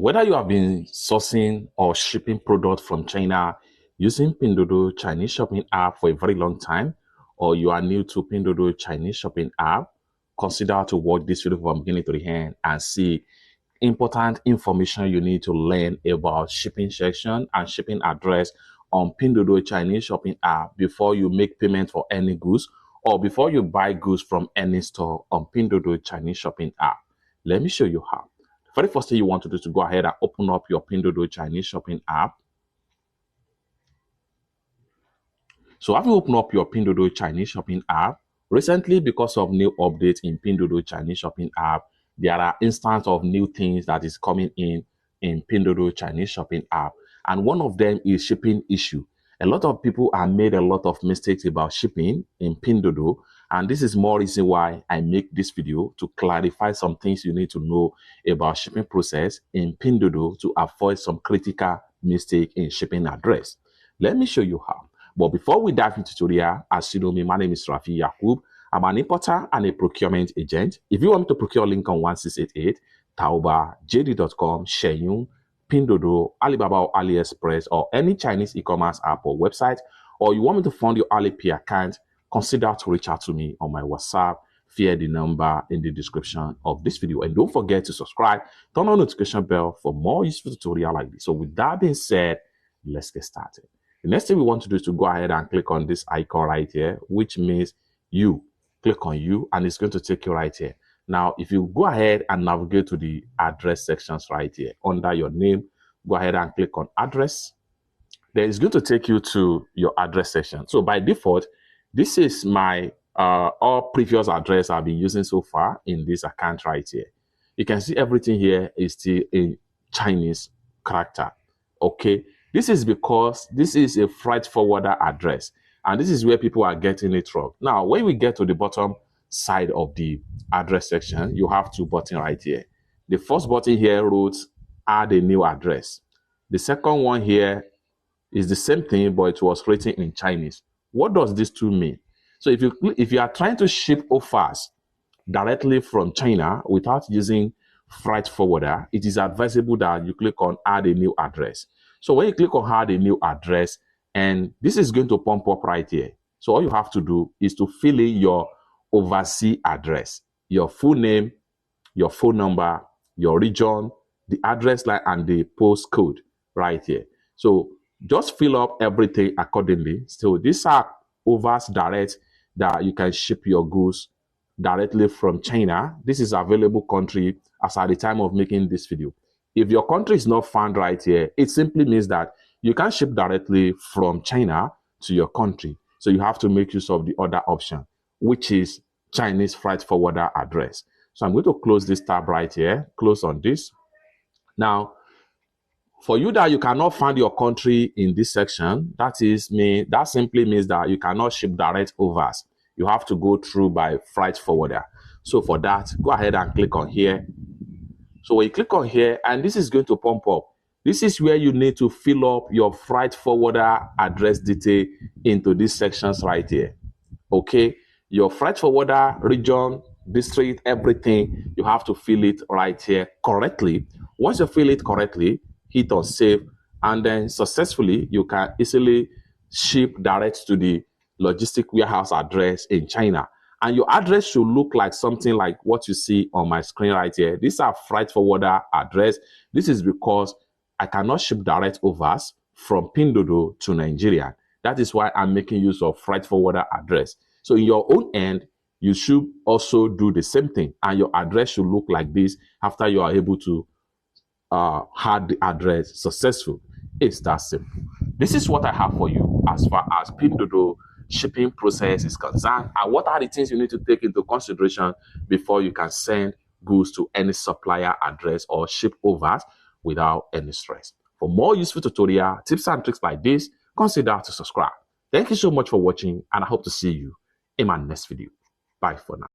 Whether you have been sourcing or shipping product from China using Pinduoduo Chinese shopping app for a very long time, or you are new to Pinduoduo Chinese shopping app, consider to watch this video from beginning to the end and see important information you need to learn about shipping section and shipping address on Pinduoduo Chinese shopping app before you make payment for any goods or before you buy goods from any store on Pinduoduo Chinese shopping app. Let me show you how. The very first thing you want to do is to go ahead and open up your Pinduoduo Chinese shopping app. So have you opened up your Pinduoduo Chinese shopping app? Recently, because of new updates in Pinduoduo Chinese shopping app, there are instances of new things that is coming in Pinduoduo Chinese shopping app. And one of them is shipping issue. A lot of people have made a lot of mistakes about shipping in Pinduoduo. And this is more reason why I make this video, to clarify some things you need to know about shipping process in Pinduoduo to avoid some critical mistake in shipping address. Let me show you how. But before we dive into tutorial, as you know me, my name is Rafi Yakub. I'm an importer and a procurement agent. If you want me to procure Lincoln 1688, Taoba, JD.com, Shenyun, Pinduoduo, Alibaba or AliExpress, or any Chinese e-commerce app or website, or you want me to fund your Alipay account, consider to reach out to me on my WhatsApp via the number in the description of this video. And don't forget to subscribe, turn on the notification bell for more useful tutorial like this. So with that being said, let's get started. The next thing we want to do is to go ahead and click on this icon right here, which means you. Click on you and it's going to take you right here. Now, if you go ahead and navigate to the address sections right here under your name, go ahead and click on address. Then it's going to take you to your address section. So by default, this is my all previous address I've been using so far in this account right here. You can see everything here is still in Chinese character. Okay. This is because this is a freight forwarder address, and this is where people are getting it wrong. Now, when we get to the bottom side of the address section, you have two buttons right here. The first button here wrote add a new address. The second one here is the same thing, but it was written in Chinese. What does these two mean? So if you are trying to ship offers directly from China without using freight forwarder, it is advisable that you click on add a new address. So when you click on add a new address, and this is going to pump up right here. So all you have to do is to fill in your overseas address, your full name, your phone number, your region, the address line, and the postcode right here. So just fill up everything accordingly. So these are overseas direct that you can ship your goods directly from China. This is available country as at the time of making this video. If your country is not found right here, it simply means that you can ship directly from China to your country. So you have to make use of the other option, which is Chinese freight forwarder address. So I'm going to close this tab right here, close on this. Now, for you that you cannot find your country in this section, that simply means that you cannot ship direct overs. You have to go through by freight forwarder. So for that, go ahead and click on here. So when you click on here, and this is going to pump up, this is where you need to fill up your freight forwarder address detail into these sections right here. Okay, your freight forwarder, region, district, everything, you have to fill it right here correctly. Once you fill it correctly, hit on save, and then successfully, you can easily ship direct to the logistic warehouse address in China. And your address should look like something like what you see on my screen right here. These are freight forwarder address. This is because I cannot ship direct overs from Pinduoduo to Nigeria. That is why I'm making use of freight forwarder address. So in your own end, you should also do the same thing. And your address should look like this after you are able to have the address successful. It's that simple. This is what I have for you as far as Pinduoduo shipping process is concerned, and what are the things you need to take into consideration before you can send goods to any supplier address or ship overs without any stress. For more useful tutorial tips and tricks like this, consider to subscribe. Thank you so much for watching, and I hope to see you in my next video. Bye for now.